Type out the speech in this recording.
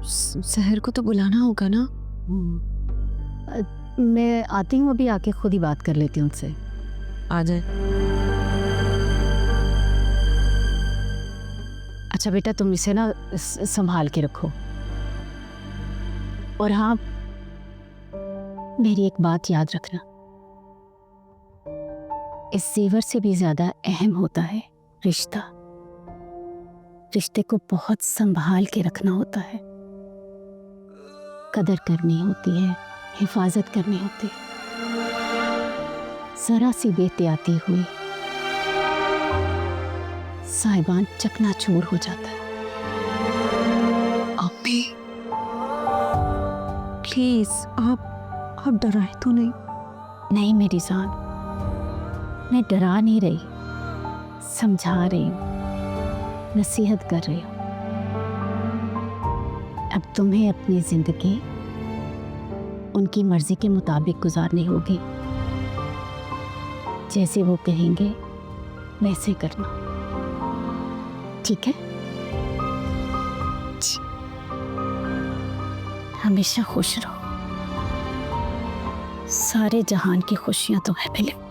सहर को तो बुलाना होगा ना। मैं आती हूँ, अभी आके खुद ही बात कर लेती हूँ उनसे। आ जाए। अच्छा बेटा, तुम इसे ना संभाल के रखो। और हाँ, मेरी एक बात याद रखना, इस जेवर से भी ज्यादा अहम होता है रिश्ता। रिश्ते को बहुत संभाल के रखना होता है, कदर करनी होती है, हिफाजत करनी होती है। जरा सी बेहतियाती हुई साहिबान चकनाचूर हो जाता है। अम्मी प्लीज, आप डराए तो नहीं? नहीं मेरी जान, मैं डरा नहीं रही, समझा रही हूँ, नसीहत कर रही हूँ। अब तुम्हें अपनी जिंदगी उनकी मर्जी के मुताबिक गुजारनी होगी। जैसे वो कहेंगे वैसे करना, ठीक है? हमेशा खुश रहो, सारे जहान की खुशियां तुम्हें मिले।